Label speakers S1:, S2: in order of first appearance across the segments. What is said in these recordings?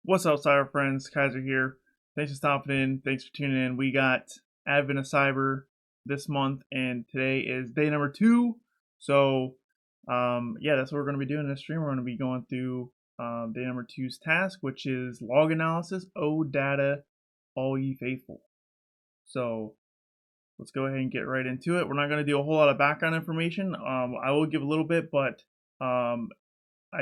S1: What's up, cyber friends? Kyser here. Thanks for stopping in. Thanks for tuning in. We got Advent of Cyber this month, and today is day number 2. So, yeah, that's what we're going to be doing in this stream. We're going to be going through day number 2's task, which is log analysis. Oh, data, all ye faithful. So, let's go ahead and get right into it. We're not going to do a whole lot of background information. I will give a little bit, but I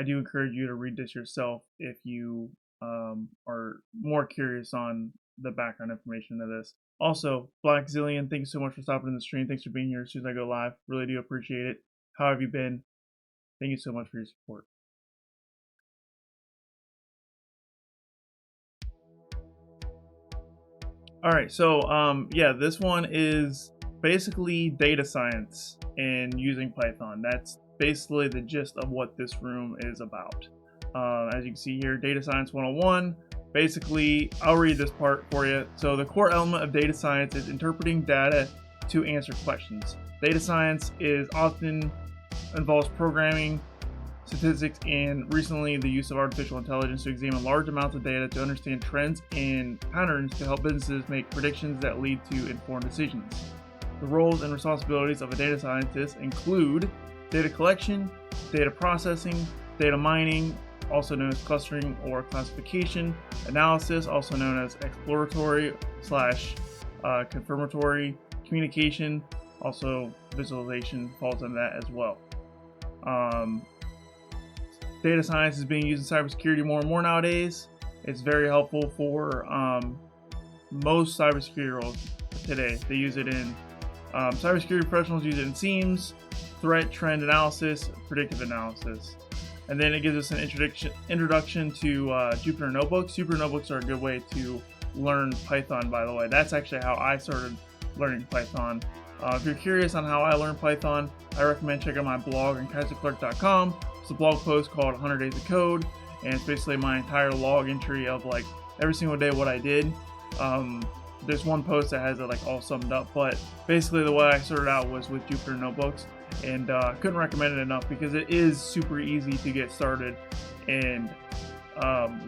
S1: do encourage you to read this yourself if you are more curious on the background information of this. Also, Black Zillion, thank you so much for stopping in the stream. Thanks for being here as soon as I go live. Really do appreciate it. How have you been? Thank you so much for your support. Alright, so yeah, this one is basically data science and using Python. That's basically the gist of what this room is about. As you can see here, Data Science 101. Basically, I'll read this part for you. So the core element of data science is interpreting data to answer questions. Data science is often involves programming, statistics, and recently the use of artificial intelligence to examine large amounts of data to understand trends and patterns to help businesses make predictions that lead to informed decisions. The roles and responsibilities of a data scientist include data collection, data processing, data mining, also known as clustering or classification, analysis, also known as exploratory / confirmatory, communication, also visualization falls in that as well. Data science is being used in cybersecurity more and more nowadays. It's very helpful for most cybersecurity roles today. They use it in cybersecurity professionals use it in SIEMs, threat trend analysis, predictive analysis. And then it gives us an introduction to Jupyter Notebooks. Jupyter Notebooks are a good way to learn Python, by the way. That's actually how I started learning Python. If you're curious on how I learned Python, I recommend checking out my blog on kyserclerk.com. It's a blog post called 100 Days of Code, and it's basically my entire log entry of like every single day what I did. There's one post that has it like all summed up, but basically the way I started out was with Jupyter Notebooks, and couldn't recommend it enough because it is super easy to get started and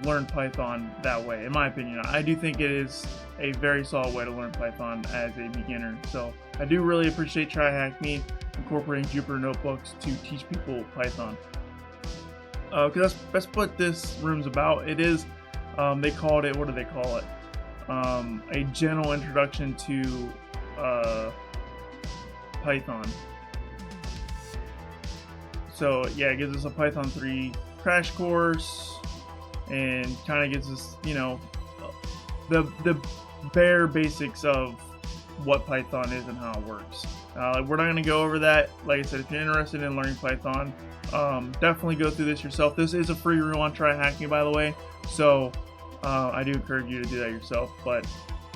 S1: learn Python that way. In my opinion, I do think it is a very solid way to learn Python as a beginner. So I do really appreciate TryHackMe incorporating Jupyter Notebooks to teach people Python. Because that's what this room's about. It is, they called it, what do they call it? A general introduction to Python. So yeah, it gives us a Python 3 crash course and kind of gives us, you know, the bare basics of what Python is and how it works. We're not going to go over that. Like I said, if you're interested in learning Python, definitely go through this yourself. This is a free room on TryHackMe, by the way, so I do encourage you to do that yourself. But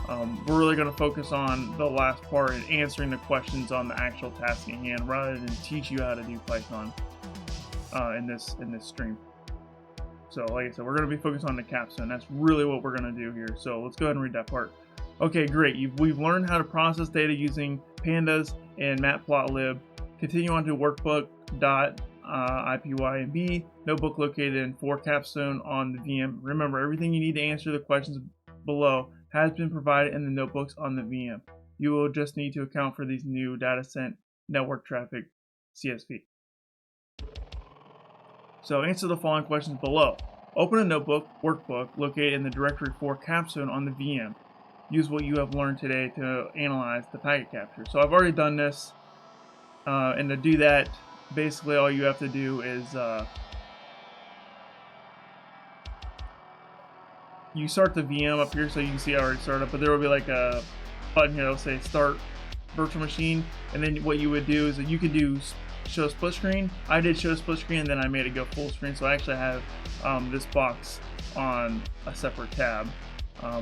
S1: we're really going to focus on the last part and answering the questions on the actual task at hand, rather than teach you how to do Python in this stream. So, like I said, we're going to be focused on the capstone. That's really what we're going to do here. So let's go ahead and read that part. Okay, great. We've learned how to process data using pandas and matplotlib. Continue on to workbook.ipynb, notebook located in 4 capstone on the VM. Remember, everything you need to answer the questions below has been provided in the notebooks on the VM. You will just need to account for these new data sent network traffic CSV. So answer the following questions below. Open a notebook, workbook, located in the directory 4 capstone on the VM. Use what you have learned today to analyze the packet capture. So I've already done this, and to do that, basically all you have to do is you start the VM up here, so you can see I already started, but there will be like a button here that will say start virtual machine, and then what you would do is that you could do show split screen. I did show split screen, and then I made it go full screen, so I actually have this box on a separate tab,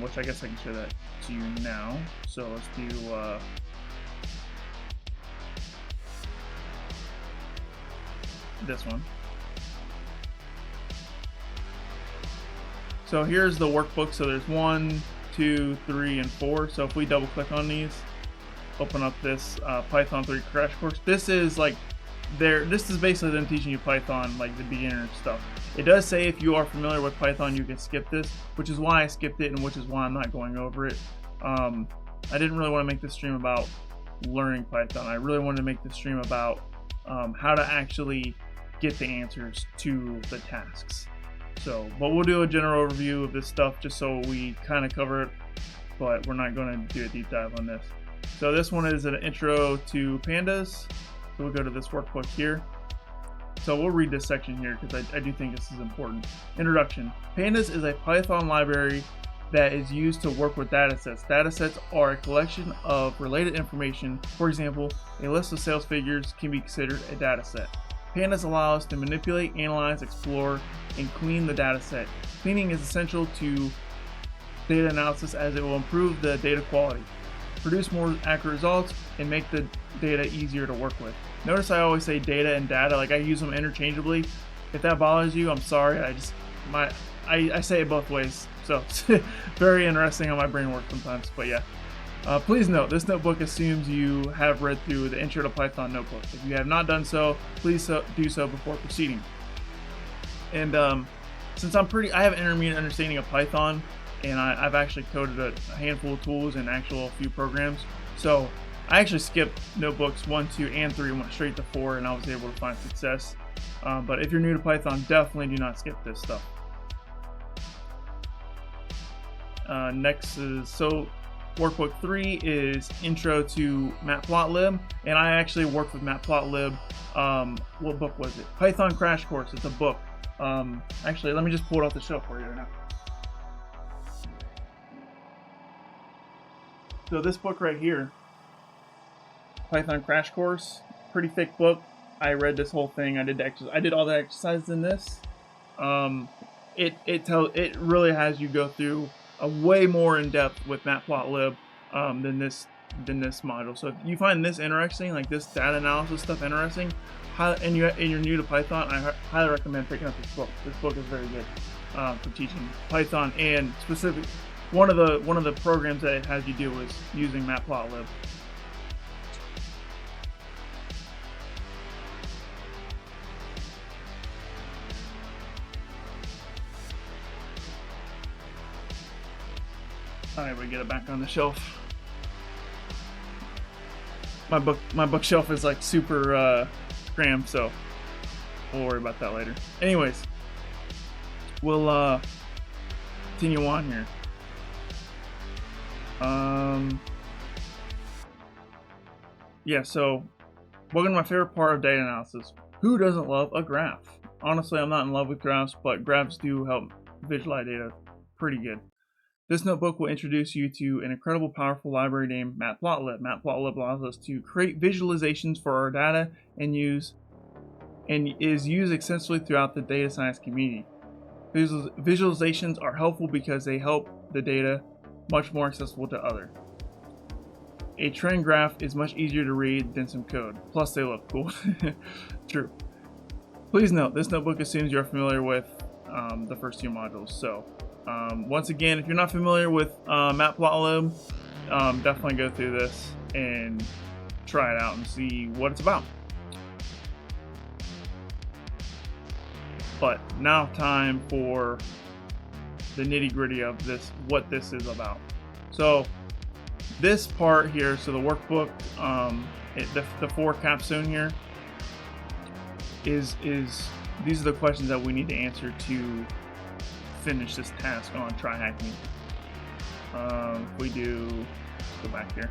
S1: which I guess I can show that to you now. So let's do this one. So here's the workbook. So there's 1, 2, 3, and 4. So if we double click on these, open up this Python 3 crash course. This is like this is basically them teaching you Python, like the beginner stuff. It does say if you are familiar with Python, you can skip this, which is why I skipped it and which is why I'm not going over it. I didn't really want to make this stream about learning Python. I really wanted to make this stream about how to actually get the answers to the tasks. So, but we'll do a general overview of this stuff just so we kind of cover it, but we're not going to do a deep dive on this. So this one is an intro to pandas. So we'll go to this workbook here. So we'll read this section here because I do think this is important. Introduction. Pandas is a Python library that is used to work with datasets. Datasets are a collection of related information. For example, a list of sales figures can be considered a dataset. Pandas allow us to manipulate, analyze, explore, and clean the dataset. Cleaning is essential to data analysis as it will improve the data quality, produce more accurate results, and make the data easier to work with. Notice I always say data and data, like I use them interchangeably. If that bothers you, I'm sorry. I say it both ways. So it's very interesting how my brain works sometimes. But yeah, please note this notebook assumes you have read through the Intro to Python notebook. If you have not done so, please do so before proceeding. And since I have an intermediate understanding of Python, and I've actually coded a handful of tools and a few programs. So I actually skipped notebooks 1, 2, and 3 and went straight to 4, and I was able to find success. But if you're new to Python, definitely do not skip this stuff. Next is, so workbook 3 is Intro to Matplotlib, and I actually worked with Matplotlib. What book was it? Python Crash Course. It's a book. Actually, let me just pull it off the shelf for you right now. So this book right here, Python Crash Course, pretty thick book. I read this whole thing. I did all the exercises in this. It really has you go through a way more in depth with Matplotlib than this module. So if you find this interesting, like this data analysis stuff interesting, and you're new to Python, I highly recommend picking up this book. This book is very good for teaching Python, and specifically one of the programs that it has you do is using Matplotlib. Alright, we get it back on the shelf. My bookshelf is like super crammed, so we'll worry about that later. Anyways, we'll continue on here. Yeah, so welcome to my favorite part of data analysis. Who doesn't love a graph? Honestly, I'm not in love with graphs, but graphs do help visualize data pretty good. This notebook will introduce you to an incredible, powerful library named Matplotlib. Matplotlib allows us to create visualizations for our data and is used extensively throughout the data science community. Visualizations are helpful because they help the data much more accessible to others. A trend graph is much easier to read than some code. Plus, they look cool. True. Please note, this notebook assumes you're familiar with the first 2 modules. So, once again, if you're not familiar with Matplotlib, definitely go through this and try it out and see what it's about. But now time for the nitty-gritty of this, what this is about. So this part here, so the workbook, the 4 capstone here is these are the questions that we need to answer to finish this task on TryHackMe. Let's go back here.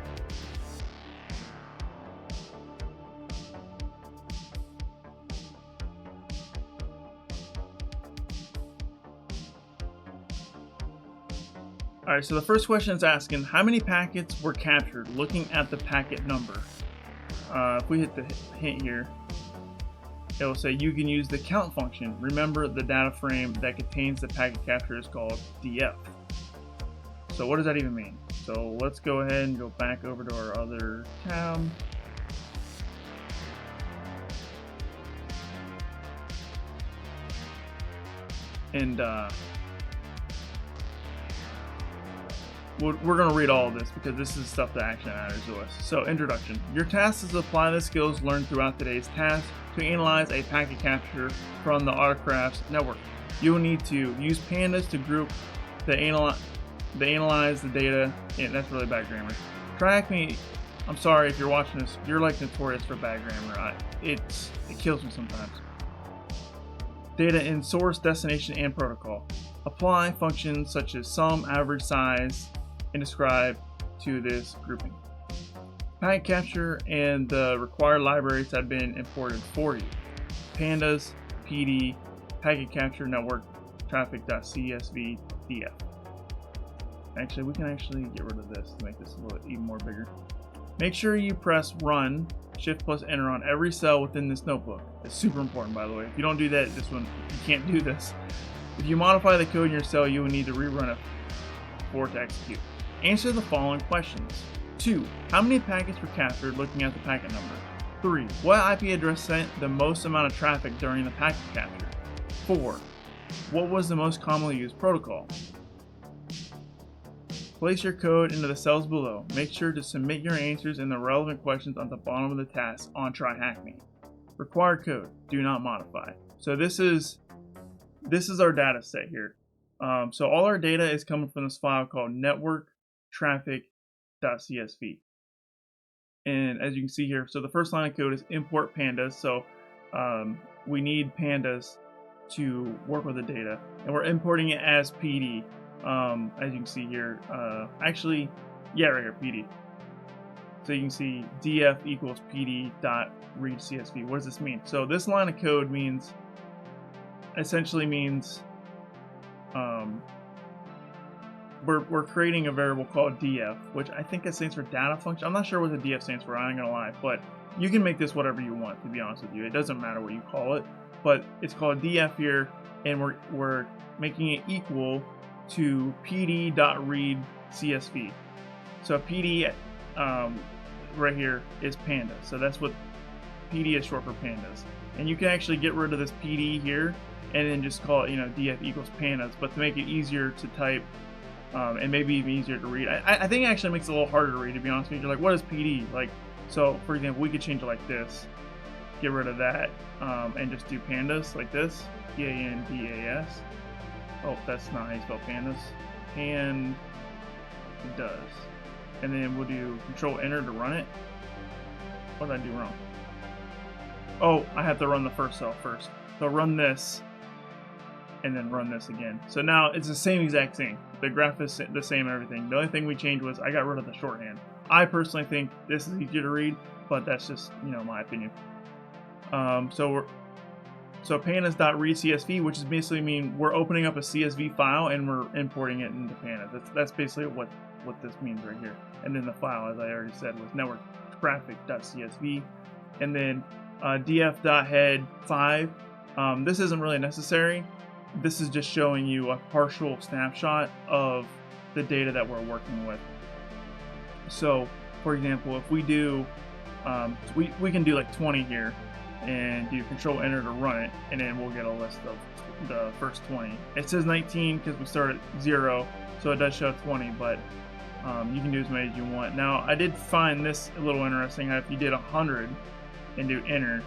S1: Alright, so the first question is asking, how many packets were captured looking at the packet number? If we hit the hint here, it will say you can use the count function. Remember, the data frame that contains the packet capture is called df. So what does that even mean? So let's go ahead and go back over to our other tab. And we're going to read all of this because this is stuff that actually matters to us. So, introduction. Your task is to apply the skills learned throughout today's task to analyze a packet capture from the Autocrafts network. You will need to use pandas to group analyze the data. Yeah, that's really bad grammar. TryHackMe, I'm sorry if you're watching this, you're like notorious for bad grammar. It kills me sometimes. Data in source, destination, and protocol. Apply functions such as sum, average, size, and describe to this grouping. Packet capture and the required libraries have been imported for you. Pandas, PD, packet capture network, traffic.csv, df. Actually, we can get rid of this to make this a little even more bigger. Make sure you press run, shift plus enter on every cell within this notebook. It's super important, by the way. If you don't do that, you can't do this. If you modify the code in your cell, you will need to rerun it for it to execute. Answer the following questions. 2. How many packets were captured looking at the packet number? 3. What IP address sent the most amount of traffic during the packet capture? 4. What was the most commonly used protocol? Place your code into the cells below. Make sure to submit your answers and the relevant questions on the bottom of the task on TryHackMe. Required code. Do not modify. So this is our data set here. So all our data is coming from this file called network traffic.csv. And as you can see here, so the first line of code is import pandas. So we need pandas to work with the data, and we're importing it as PD. As you can see here, right here, PD. So you can see df equals pd dot read csv. What does this mean? So this line of code essentially means we're creating a variable called df, which I think it stands for data function. I'm not sure what the df stands for, I ain't gonna lie, but you can make this whatever you want, to be honest with you. It doesn't matter what you call it, but it's called df here, and we're making it equal to pd.read csv. So PD right here is pandas. So that's what PD is short for pandas. And you can actually get rid of this PD here and then just call it, df equals pandas. But to make it easier to type and maybe even easier to read, I think it actually makes it a little harder to read, to be honest with you. You're like, what is PD? So for example, we could change it like this, get rid of that, and just do pandas like this, pandas. Oh, that's not how you spell pandas. And it does. And then we'll do Control Enter to run it. What did I do wrong? Oh, I have to run the first cell first. So run this, and then run this again. So now it's the same exact thing. The graph is the same and everything. The only thing we changed was I got rid of the shorthand. I personally think this is easier to read, but that's just, my opinion. So pandas.readcsv, which is basically mean we're opening up a CSV file and we're importing it into pandas. That's basically what this means right here. And then the file, as I already said, was network traffic.csv. And then df.head5. This isn't really necessary. This is just showing you a partial snapshot of the data that we're working with. So, for example, if we do, we can do like 20 here, and do Control Enter to run it, and then we'll get a list of the first 20. It says 19 because we start at 0, so it does show 20, but you can do as many as you want. Now, I did find this a little interesting. If you did 100 and do Enter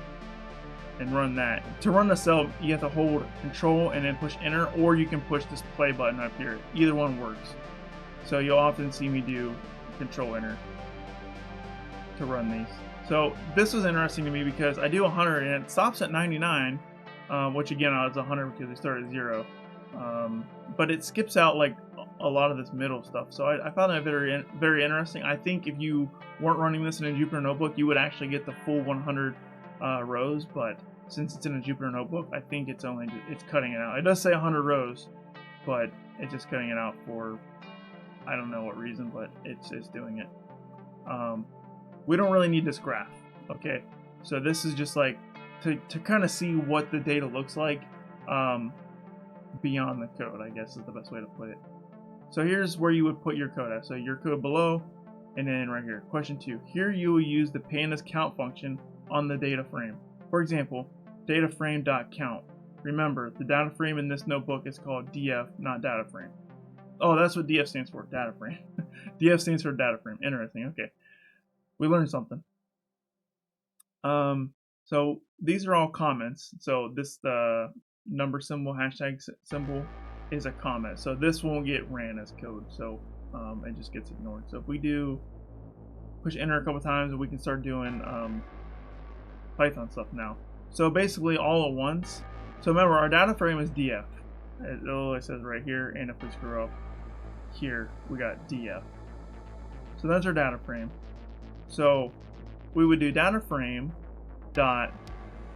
S1: and run that, to run the cell, you have to hold Control and then push Enter, or you can push this play button up here. Either one works. So you'll often see me do Control Enter to run these. So this was interesting to me because I do 100 and it stops at 99, which again, I was 100 because we started at 0. But it skips out like a lot of this middle stuff. So I found that very, very interesting. I think if you weren't running this in a Jupyter Notebook, you would actually get the full 100 rows. But since it's in a Jupyter Notebook, I think it's cutting it out. It does say 100 rows, but it's just cutting it out for, I don't know what reason, but it's doing it. We don't really need this graph, okay? So this is just like to kind of see what the data looks like beyond the code, I guess is the best way to put it. So here's where you would put your code at. So your code below, and then right here, question 2. Here you will use the pandas count function on the data frame. For example, dataframe.count. Remember, the data frame in this notebook is called df, not data frame. Oh, that's what DF stands for, data frame. DF stands for data frame. Interesting. Okay, we learned something. So these are all comments. So this number symbol, hashtag symbol is a comment. So this won't get ran as code. So it just gets ignored. So if we do push enter a couple times, we can start doing Python stuff now. So basically all at once. So remember, our data frame is DF. It literally says right here, and if we screw up here, we got DF. So that's our data frame. So we would do data frame dot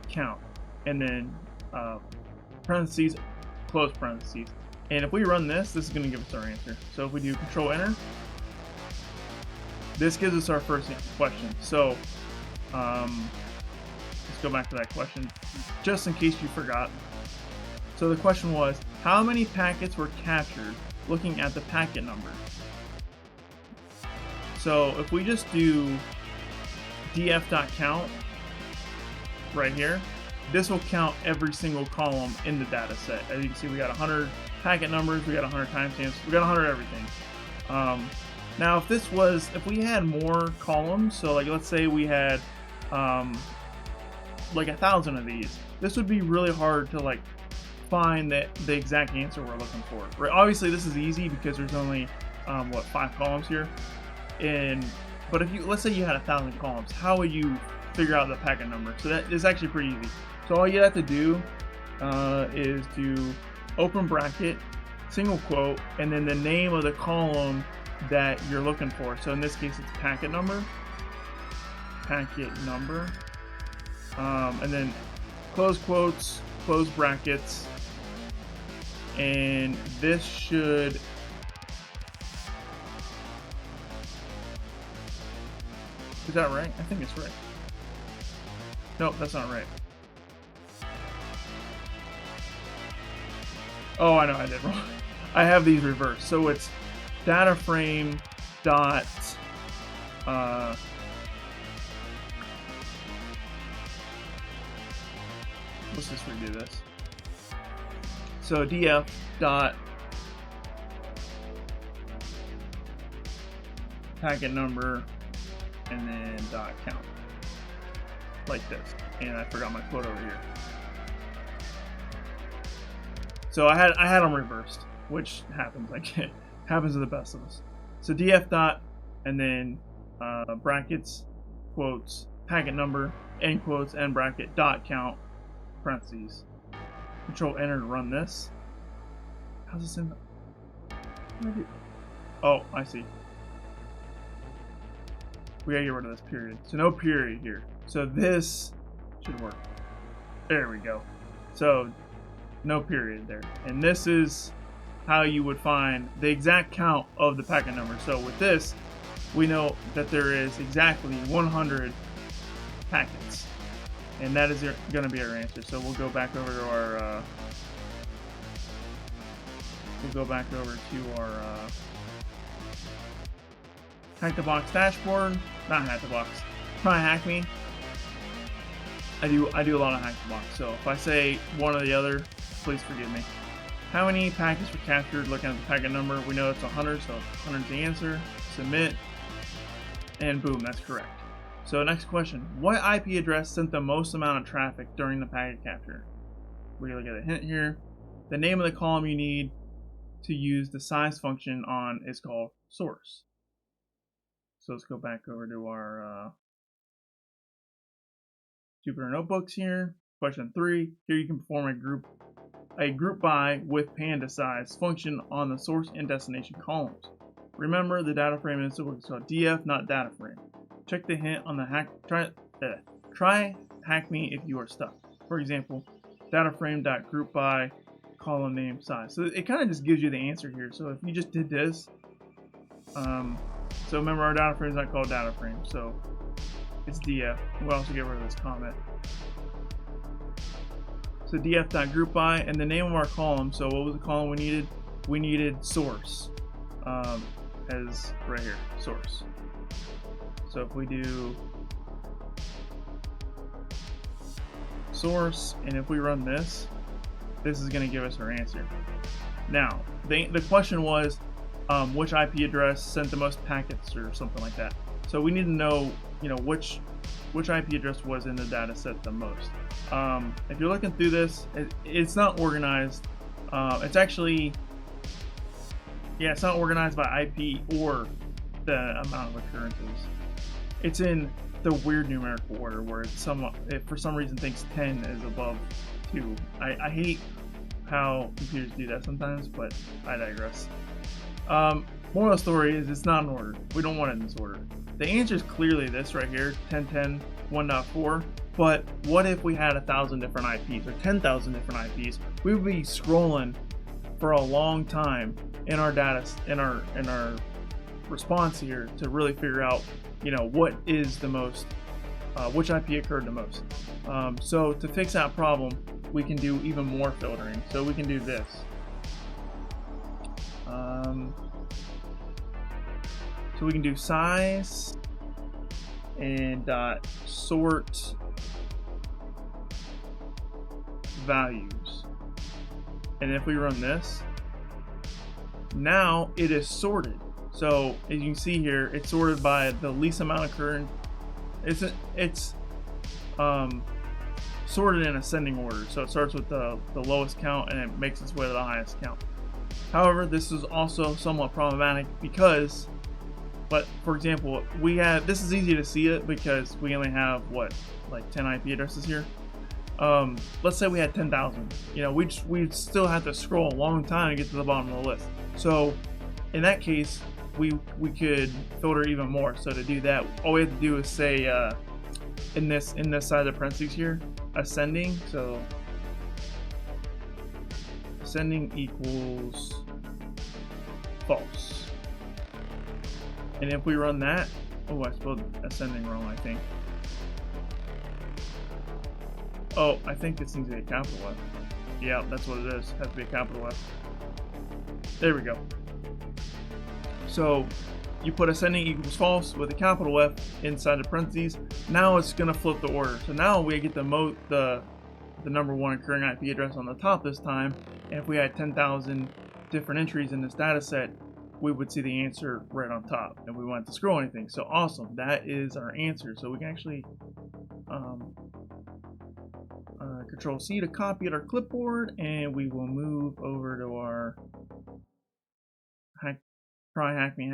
S1: count, and then parentheses, close parentheses. And if we run this is going to give us our answer. So if we do control enter, this gives us our first question. So let's go back to that question, just in case you forgot. So the question was, how many packets were captured looking at the packet number? So if we just do df.count right here, this will count every single column in the data set. As you can see, we got 100 packet numbers, we got 100 timestamps, we got 100 everything. Now if we had more columns, so like let's say we had like 1,000 of these, this would be really hard to like find the exact answer we're looking for. Right? Obviously this is easy because there's only 5 columns here. But if let's say you had 1,000 columns, how would you figure out the packet number? So that is actually pretty easy. So all you have to do is to open bracket, single quote, and then the name of the column that you're looking for. So in this case, it's packet number, and then close quotes, close brackets, and this should. Is that right? I think it's right. Nope, that's not right. Oh, I know I did wrong. I have these reversed. So it's data frame dot let's just redo this. So df dot packet number and then dot count, like this. And I forgot my quote over here. So I had them reversed, which happens. Like it happens to the best of us. So df dot and then brackets, quotes, packet number, end quotes, end bracket, dot count, parentheses. Control enter to run this. How's this in? Oh, I see. We gotta get rid of this period. So no period here. So this should work. There we go. So no period there. And this is how you would find the exact count of the packet number. So with this, we know that there is exactly 100 packets. And that is going to be our answer. So we'll go back over to our Hack the Box dashboard. Not Hack the Box. TryHackMe. I do a lot of Hack the Box. So if I say one or the other, please forgive me. How many packets were captured looking at the packet number? We know it's 100, so 100 is the answer. Submit. And boom, that's correct. So next question, what IP address sent the most amount of traffic during the packet capture? We're going to get a hint here. The name of the column you need to use the size function on is called source. So let's go back over to our Jupyter Notebooks here. Question 3, here you can perform a group by with panda size function on the source and destination columns. Remember, the data frame is called DF, not data frame. Check the hint on the TryHackMe if you are stuck. For example, dataframe.group by column name size. So it kind of just gives you the answer here. So if you just did this, so remember our data frame is not called data frame, so it's DF. We'll also get rid of this comment. So df.group by and the name of our column. So what was the column we needed? We needed source, as right here, source. So if we do source, and if we run this is going to give us our answer. Now, the question was, which IP address sent the most packets or something like that. So we need to know, which IP address was in the data set the most. If you're looking through this, it's not organized. It's actually, it's not organized by IP or the amount of occurrences. It's in the weird numerical order where it for some reason thinks 10 is above 2. I hate how computers do that sometimes, but I digress. Moral of the story is it's not in order. We don't want it in this order. The answer is clearly this right here, 10.10 1.4. But what if we had 1,000 different IPs or 10,000 different IPs? We would be scrolling for a long time in our data, in our response here to really figure out, what is the most, which IP occurred the most. So to fix that problem, we can do even more filtering. So we can do this. So we can do size and sort values. And if we run this, now it is sorted. So as you can see here, it's sorted by the least amount occurring. It's sorted in ascending order. So it starts with the lowest count and it makes its way to the highest count. However, this is also somewhat problematic because, for example, this is easy to see it because we only have like 10 IP addresses here. Let's say we had 10,000. We'd still have to scroll a long time to get to the bottom of the list. So in that case, we could filter even more. So to do that, all we have to do is say in this side of the parentheses here, ascending. So ascending equals false. And if we run that, I spelled ascending wrong, I think. Oh, I think this needs to be a capital F. Yeah, that's what it is. Has to be a capital F. There we go. So you put ascending equals false with a capital F inside the parentheses. Now it's going to flip the order. So now we get the number one occurring IP address on the top this time. And if we had 10,000 different entries in this data set, we would see the answer right on top, and we won't have to scroll anything. So awesome, that is our answer. So we can actually Control C to copy at our clipboard, and we will move over to our TryHackMe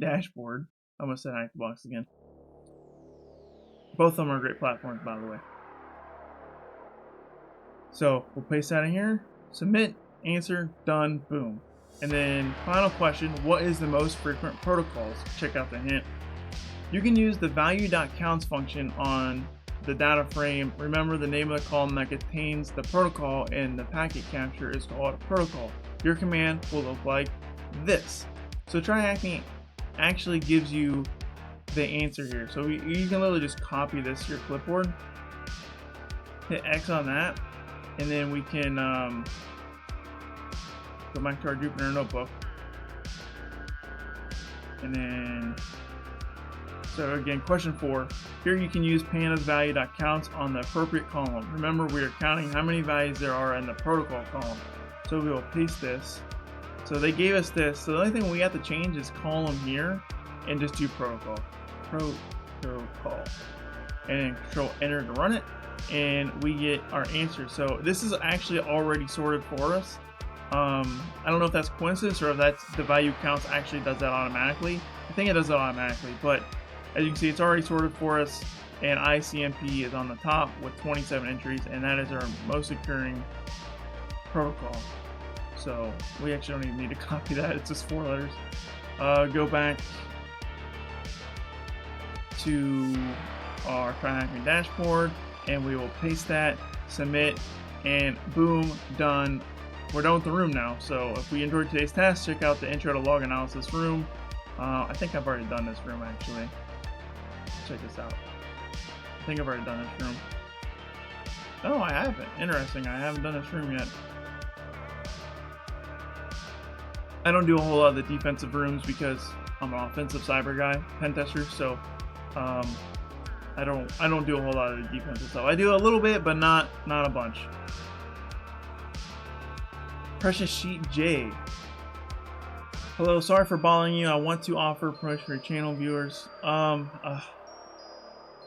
S1: dashboard. I almost said Hackbox again. Both of them are great platforms, by the way. So we'll paste that in here, submit, answer, done, boom. And then final question, what is the most frequent protocols? Check out the hint. You can use the value.counts function on the data frame. Remember, the name of the column that contains the protocol and the packet capture is called a protocol. Your command will look like this. So TryHackMe actually gives you the answer here. So you can literally just copy this to your clipboard, hit X on that, and then we can go back to our Jupyter notebook, and then so again, question 4. Here you can use pandas value.counts on the appropriate column. Remember, we are counting how many values there are in the protocol column. So we will paste this. So they gave us this. So the only thing we have to change is column here and just do protocol. Protocol. And Control Enter to run it. And we get our answer. So this is actually already sorted for us. I don't know if that's coincidence or if that's the value counts actually does that automatically. I think it does it automatically, but as you can see, it's already sorted for us, and ICMP is on the top with 27 entries, and that is our most occurring protocol. So we actually don't even need to copy that, it's just 4 letters. Go back to our TryHackMe dashboard, and we will paste that, submit, and boom, done. We're done with the room now. So if we enjoyed today's task, check out the intro to log analysis room. I think I've already done this room actually. Check this out. I think I've already done this room. Oh, I haven't. Interesting. I haven't done this room yet. I don't do a whole lot of the defensive rooms because I'm an offensive cyber guy, pentester. So I don't do a whole lot of the defensive stuff. I do a little bit, but not a bunch. Precious Sheet J. Hello, sorry for bothering you. I want to offer promotion for your channel viewers.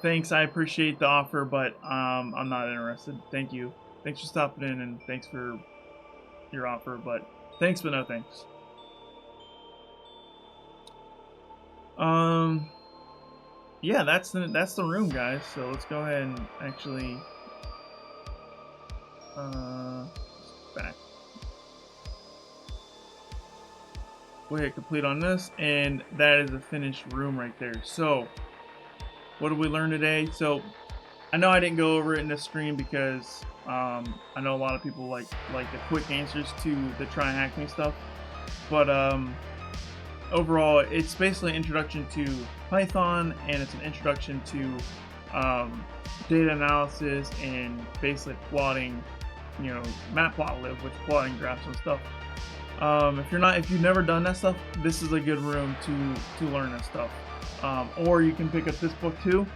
S1: Thanks, I appreciate the offer, but I'm not interested. Thank you. Thanks for stopping in, and thanks for your offer, but thanks, but no thanks. Yeah, that's the room, guys. So let's go ahead and actually back. We'll hit complete on this, and that is a finished room right there. So what did we learn today? So I know I didn't go over it in this stream because I know a lot of people like the quick answers to the TryHackMe stuff, but overall it's basically an introduction to Python, and it's an introduction to data analysis and basically plotting, matplotlib, which plotting graphs and stuff. If you've never done that stuff, this is a good room to learn that stuff. Or you can pick up this book too.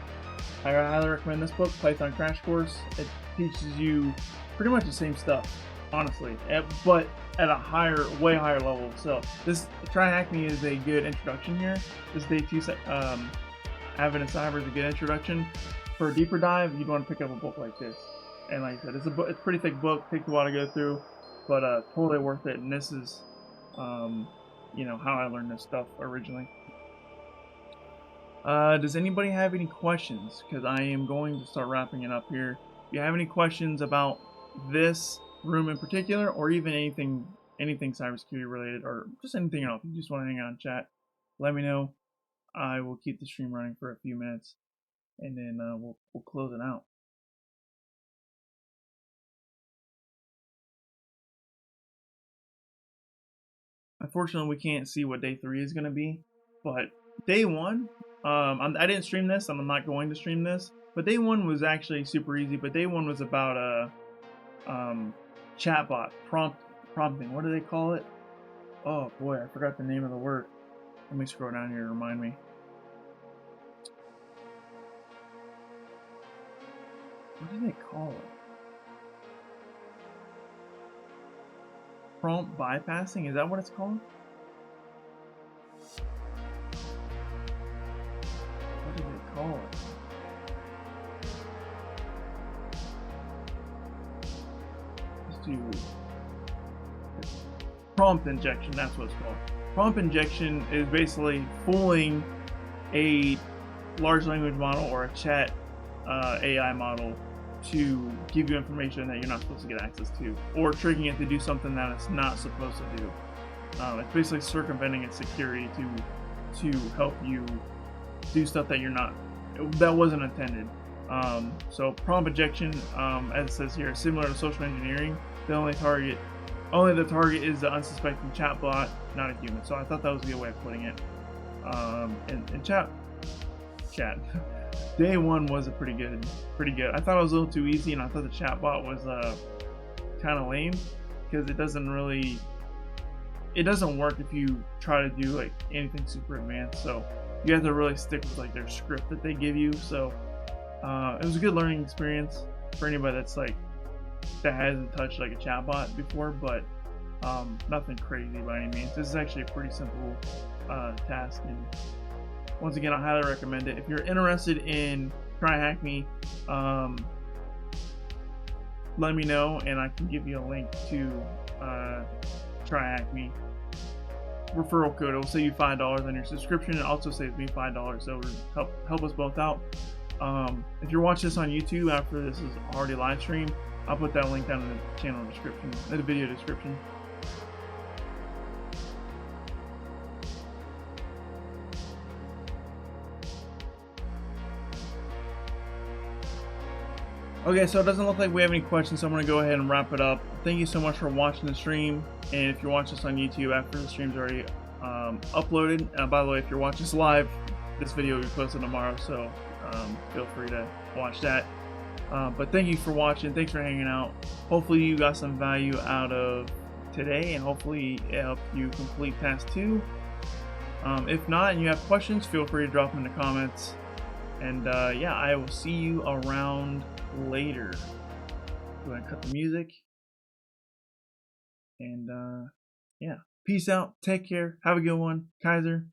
S1: I highly recommend this book, Python Crash Course. It teaches you pretty much the same stuff, honestly, but at a way higher level. So this TryHackMe is a good introduction here. This day 2 Advent in Cyber is a good introduction. For a deeper dive, you'd want to pick up a book like this. And like I said, it's a pretty thick book, takes a while to go through, but totally worth it. And this is, how I learned this stuff originally. Does anybody have any questions? Because I am going to start wrapping it up here. If you have any questions about this room in particular, or even anything cybersecurity related, or just anything else, if you just want to hang out and chat, let me know. I will keep the stream running for a few minutes, and then we'll close it out. Unfortunately, we can't see what day 3 is going to be, but day 1, I didn't stream this, and I'm not going to stream this, but day 1 was actually super easy. But day 1 was about a chatbot prompting. What do they call it? Oh boy, I forgot the name of the word. Let me scroll down here to remind me. What do they call it? Prompt bypassing? Is that what it's called? What do they call it? Let's do prompt injection. That's what it's called. Prompt injection is basically fooling a large language model or a chat AI model to give you information that you're not supposed to get access to, or tricking it to do something that it's not supposed to do. It's basically circumventing its security to help you do stuff that wasn't intended. So prompt injection, as it says here, is similar to social engineering. The target is the unsuspecting chatbot, not a human. So I thought that was a good way of putting it. In chat. Day 1 was pretty good. I thought it was a little too easy, and I thought the chatbot was kind of lame, because it doesn't work if you try to do like anything super advanced. So you have to really stick with like their script that they give you. So it was a good learning experience for anybody that hasn't touched like a chatbot before, but nothing crazy by any means. This is actually a pretty simple task, and once again, I highly recommend it. If you're interested in TryHackMe, let me know, and I can give you a link to TryHackMe referral code. It will save you $5 on your subscription. It also saves me $5, so it will help us both out. If you're watching this on YouTube after this is already live stream, I'll put that link down in the channel description, in the video description. Okay, so it doesn't look like we have any questions, so I'm going to go ahead and wrap it up. Thank you so much for watching the stream, and if you're watching this on YouTube after the stream's already uploaded, by the way, if you're watching this live, this video will be posted tomorrow, so feel free to watch that. But thank you for watching. Thanks for hanging out. Hopefully you got some value out of today, and hopefully it helped you complete task 2. If not, and you have questions, feel free to drop them in the comments. And yeah, I will see you around later. Go ahead and cut the music. And yeah. Peace out. Take care. Have a good one. Kyser.